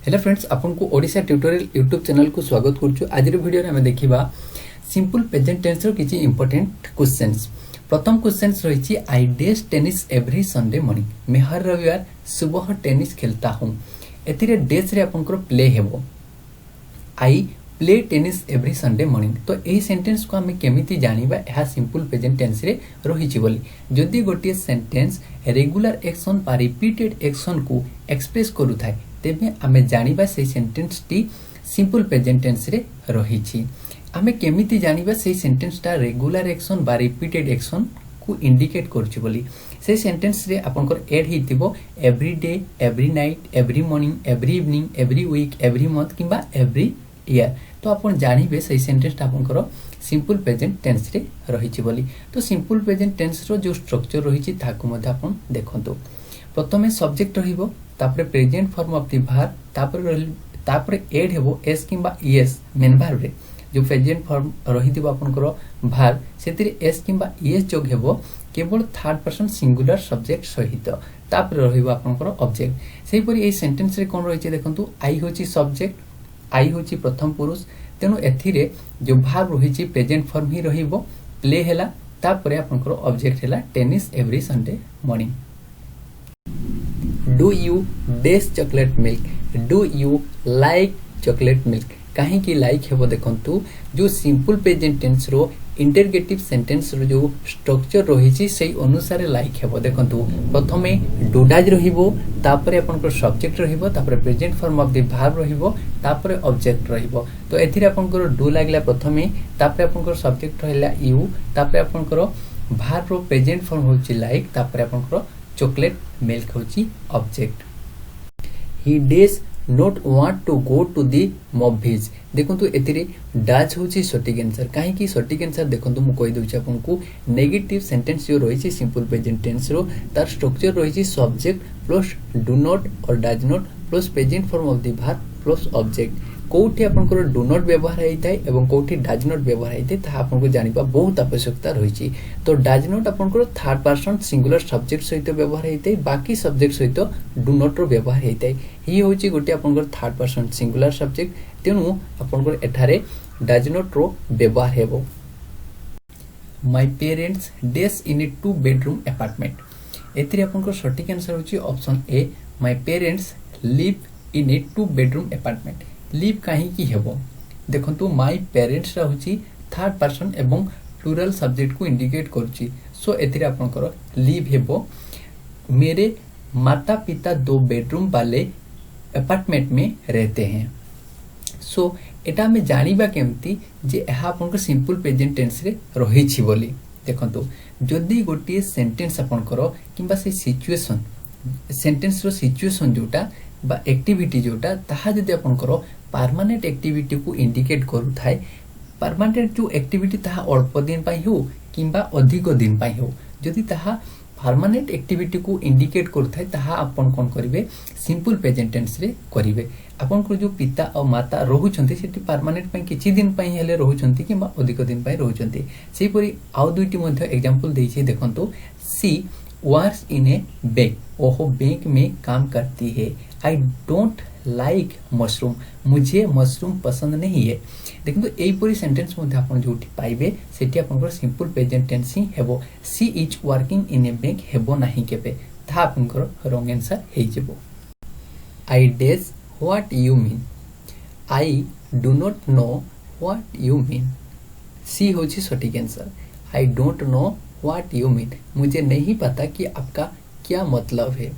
Hello friends, आपन को Odisha tutorial YouTube channel को स्वागत करछु। आज वीडियो रे हमें देखिबा सिंपल प्रेजेंट टेंस रो किछि इंपोर्टेंट क्वेश्चंस। प्रथम क्वेश्चंस रहिछि I days tennis every Sunday morning. मैं हर रविवार सुबह टेनिस खेलता हूं। एथिरे डेज रे आपन को प्ले हेबो I play tennis every Sunday morning. तो एही सेंटेंस को हमें केमिति जानिबा एहा सिंपल प्रेजेंट टेंस रे रहिछि बोली। जदि गोटे सेंटेंस रेगुलर एक्शन बा रिपीटेड एक्शन को एक्सप्रेस करू थाए तेबे आमे जानिबा से सेंटेंस टी सिंपल प्रेजेंट टेंस रे रहिछि। आमे केमिति जानिबा से सेंटेंस टा रेगुलर एक्शन बा रिपीटेड एक्शन को इंडिकेट करछि बोली। से सेंटेंस रे आपनकर ऐड हितिबो every day, every night, every morning, every evening, every week, every month किबा एवरी ईयर। तो आपन जानिबे से सेंटेंस टा आपनकर सिंपल प्रेजेंट टेंस रे रहिछि बोली। तो सिंपल प्रेजेंट टेंस रो जो स्ट्रक्चर रहिछि ताको मध्ये आपन देखंतु। प्रथमे सब्जेक्ट रहिबो, तापरे present form of the verb, तापरे ऐड हेबो एस किबा ईएस मेन वर्ब रे। जो प्रेजेंट फॉर्म रहितिबो आपनकर वर्ब सेतिरे एस किबा ईएस जोग हेबो केवल थर्ड पर्सन सिंगुलर सब्जेक्ट सहित। तापरे रहिबो आपनकर ऑब्जेक्ट। सेहि परि ए सेंटेंस रे कोन रहिछि देखंतु, आई होछि सब्जेक्ट, आई होछि प्रथम पुरुष। तेनु एथिरे जो वर्ब रहिछि प्रेजेंट फॉर्म ही रहिबो, प्ले हेला, तापरे आपनकर ऑब्जेक्ट हेला tennis every Sunday morning. Do you does chocolate milk, do you like chocolate milk. कहीं की लाइक हेबो देखंतु, जो सिंपल प्रेजेंट टेंस रो इंटरगेटिव सेंटेंस रो जो स्ट्रक्चर रहिछि सेही अनुसार लाइक हेबो देखंतु। प्रथमे डू डज रहिबो, तापरे आपनकर सब्जेक्ट रहिबो, तापरे present form of the verb रहिबो, तापरे ऑब्जेक्ट रहिबो। तो एथिरे आपनकर डू लागला प्रथमे, तापरे आपनकर सब्जेक्ट रहला यू, तापरे आपनकर वर्ब रो प्रेजेंट फॉर्म होछि लाइक, तापरे आपनकर चॉकलेट मिल्क होची object. He does not want to go to the movies. देखंतु एथिरे डज होची सटीक आंसर। काहे की सटीक आंसर देखंतु मु कहि दोछि आपनकु, नेगेटिव सेंटेंस जो रहिछि सिंपल प्रेजेंट टेंस रो तार स्ट्रक्चर रहिछि subject plus do not or does not plus present form of the verb plus object. कोठी आपनकर डू नॉट व्यवहार हेइताय एवं कोठी डज नॉट व्यवहार हेइताय ता आपनको जानिबा बहुत आवश्यकता रहिछि। तो डज नॉट आपनकर थर्ड पर्सन सिंगुलर सब्जेक्ट सहित व्यवहार हेइताय, बाकी सब्जेक्ट सहित डू नॉट रो व्यवहार हेइताय। ही होछि गोटे आपनकर थर्ड पर्सन सिंगुलर सब्जेक्ट, तेनु आपनकर एठारे डज नॉट रो व्यवहार हेबो। My parents does in a 2 bedroom apartment. एथिरे आपनकर सटीक आंसर होछि option A, my parents live in a 2 bedroom apartment. Live कहीं की हेबो देखंतु, माय पेरेंट्स रहउची थर्ड पर्सन एवं प्लूरल सब्जेक्ट को इंडिकेट करछि। सो एथिरे आपनकर लिव हेबो, मेरे माता पिता 2 बेडरूम वाले अपार्टमेंट में रहते हैं। सो एटा में जानिबा केमती जे एहा आपनकर सिंपल प्रेजेंट टेंस रे रहिछि बोली। देखंतु जदि गोटे सेंटेंस आपनकर किबा से सिचुएशन सेंटेंस रो सिचुएशन जोटा बा एक्टिविटी जोटा ताहा जदि आपनकर परमानेंट एक्टिविटी को इंडिकेट करू थाए, परमानेंट जो एक्टिविटी ताहा अल्प दिन पाई हो किबा अधिक दिन पाई हो, जदि ताहा परमानेंट एक्टिविटी को इंडिकेट करू थाए ताहा आपन कोन करिवे सिंपल प्रेजेंट टेंस रे करिवे। आपन को जो पिता और माता रहुचंती सेठी परमानेंट पई किछि दिन पई हेले रहुचंती किबा अधिक दिन पई रहुचंती। सेही परि आउ दुईटी मध्ये एग्जांपल देछि देखंतु, सी वर्क्स इन ए बैंक, ओहो बैंक में काम करती है। आई डोंट लाइक मशरूम, मुझे मशरूम पसंद नहीं है। देखो एई परी सेंटेंस मध्ये आपण जोठी पाइबे सेठी आपनकर सिंपल प्रेजेंट टेंस ही हेबो। She is working in a bank हेबो नाही केबे, था आपनकर रॉन्ग आंसर हे जेबो। I does what you mean, I do not know what you mean. C होची सटीक answer. I don't know what you mean, मुझे नहीं पता कि आपका क्या मतलब है।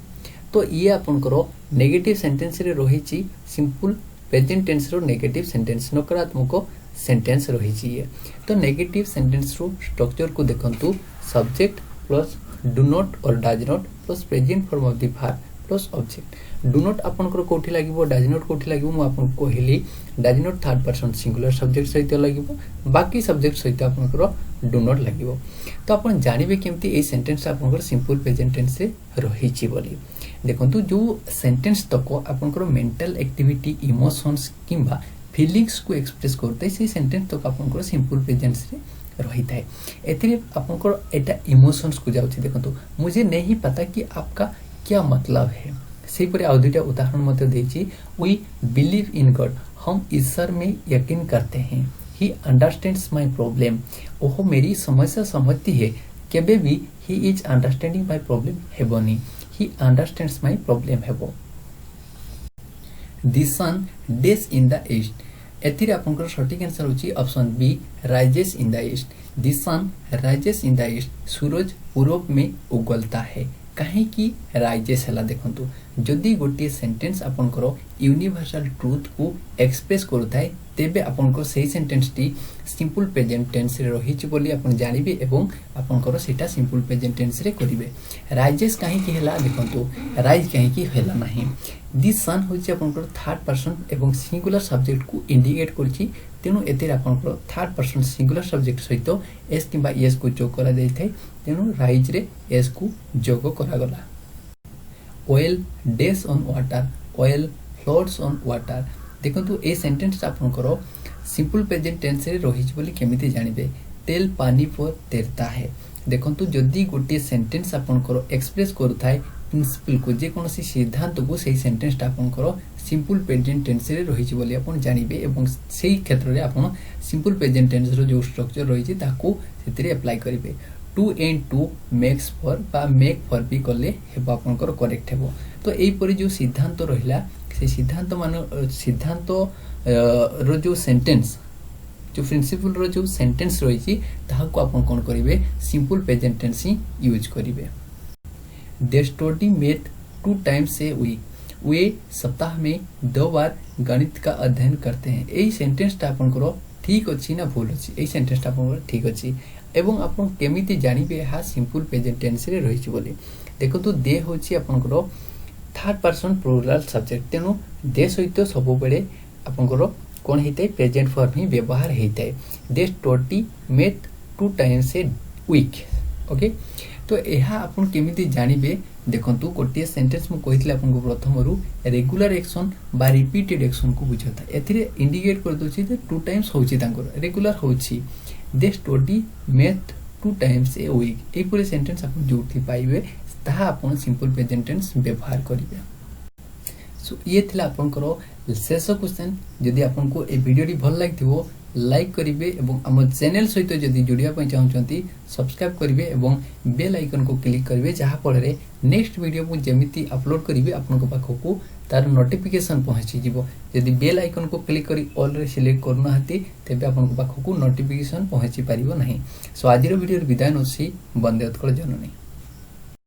तो ये आपनकर नेगेटिव सेंटेंस रे रहिछि सिंपल प्रेजेंट टेंस रो नेगेटिव सेंटेंस, नकारात्मक सेंटेंस रहिछि ये। तो नेगेटिव सेंटेंस रो स्ट्रक्चर को देखंतु, subject plus do not or does not plus present form of the verb plus object. Do not आपनकर कोठी लागिबो, डज नॉट कोठी लागिबो मु आपनको कहली। Does not third person singular subject सहित लागिबो, बाकी सब्जेक्ट सहित आपनकर डू नॉट लागिबो। तो आपण जानिबे केमती ए सेंटेंस आपनकर सिंपल प्रेजेंट टेंस से रहिछि बोली। देखंतु जो सेंटेंस तक आपनकर मेंटल एक्टिविटी, इमोशंस किंबा फीलिंग्स को एक्सप्रेस करते से सेंटेंस तक आपनकर सिंपल प्रेजेंट से रही थाए। एथिरे आपनकर एटा इमोशंस को जाउछि। देखंतु मुझे नहीं पता कि आपका क्या मतलब है। से परे आ दुईटा उदाहरण मते देछि वी बिलीव इन गॉड हम ईश्वर में यकीन करते हैं ही अंडरस्टैंड्स माय प्रॉब्लम ओह मेरी समस्या समझती है केबे भी he is understanding my problem हेबनी ही अंडरस्टैंड्स माय प्रॉब्लम हेबो the sun does in the east एथिरे आपनकर सटीक आंसर होची option B rises in the east the sun rises in the east सूरज पूरब में उगलता है कहीं की राइजेस हला देखंतु जदि गोटे सेंटेंस आपनकर यूनिवर्सल ट्रुथ को एक्सप्रेस करूथाय तेबे आपनकर सेही सेंटेंस टी सिंपल प्रेजेंट टेंस रे रहिछि बोली आपन जानिबे एवं आपनकर सेटा सिंपल प्रेजेंट टेंस रे करिवे राइजेस कहीं की हला देखंतु राइज कहीं की हला नाही दिस सन होछि आपनकर थर्ड पर्सन एवं सिंगुलर सब्जेक्ट को इंडिकेट करछि तेनु एतिर आपनकर थर्ड पर्सन सिंगुलर सब्जेक्ट सहित एस किबा एस को जोग करा जायथाय तेनु राइज रे एस को जोग करा गला oil days on water oil floats on water देखंतु ए सेंटेंस आपनकर सिंपल प्रेजेंट टेंस रे रहिछि बोली केमिति जानिबे तेल पानी पर तैरता है देखंतु जदि गोटे सेंटेंस आपनकर एक्सप्रेस करूथाय प्रिंसिपल को जे कोनोसी सिद्धांत को सेही सेंटेंस आपनकर सिंपल प्रेजेंट टेंस रे रहिछि बोली आपन जानिबे एवं सेही क्षेत्र रे आपन सिंपल प्रेजेंट टेंस रो जो स्ट्रक्चर रहिछि ताको सेतिरे अप्लाई करिवे two and two makes four बा मेक फॉर भी कले हेबा आपनकर करेक्ट हेबो तो एई परि जो सिद्धांत रहिला से सिद्धांत मान सिद्धांत रो जो सेंटेंस जो प्रिंसिपल रो जो सेंटेंस रहिछि ताहाको आपन कोन करिवे सिंपल प्रेजेंट टेंस ही यूज करिवे they study math 2 times a week वे सप्ताह में 2 बार गणित का अध्ययन करते हैं एई सेंटेंस ता आपन करो ठीक अछि ना भूल अछि एई सेंटेंस ता आपन ठीक अछि एवं आपन केमिति जानिबे हा सिंपल प्रेजेंट टेंस रे रहिछि बोली देखो तो दे होछि आपन करो थर्ड पर्सन प्लूरल सब्जेक्ट तेनु दे सहित सब बेले आपन करो कोन हेतै प्रेजेंट फॉर्म ही व्यवहार हेतै they study math 2 times a week okay तो यह आपन केमिति जानिबे देखंतु गोटे सेंटेंस मु कहितले आपन को प्रथम रु रेगुलर एक्शन बा रिपीटेड एक्शन को बुझता एथिरे इंडिकेट कर दोछि जे 2 टाइम्स होछि तांकर रेगुलर होछि they study math 2 times a week ए पूरे सेंटेंस आपन जोथि पाइबे ताहा आपन सिंपल प्रेजेंट टेंस व्यवहार करिवे सो ये थिला आपन करो शेष क्वेश्चन जदि आपन को ए वीडियो भल लागिथिबो लाइक करिवे एवं हम चैनल सहित जदि जुड़िया पई चाहउछंती सब्सक्राइब करिवे एवं बेल आइकन को क्लिक करिवे जहा पड़े नेक्स्ट वीडियो को जेमिति अपलोड करिवे आपन को पाखो तार नोटिफिकेशन पहुंची जीवो यदि बेल आइकन को क्लिक करी ऑल रे सिलेक्ट करना हती तेबे आपन को पाखो नोटिफिकेशन पहुंची परिबो नहीं सो आजिरो वीडियो विदाय नछि वंदे उत्कल जननी।